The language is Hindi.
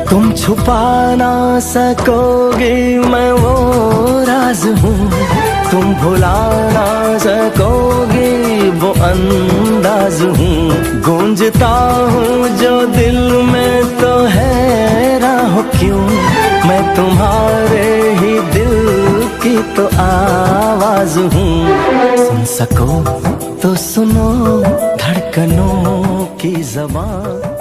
तुम छुपा ना सकोगे मैं वो राज हूँ, तुम भुला ना सकोगे वो अंदाज हूँ। गूंजता हूँ जो दिल में तो हैरान हो क्यों, मैं तुम्हारे ही दिल की तो आवाज हूँ। सुन सको तो सुनो धड़कनों की ज़बान।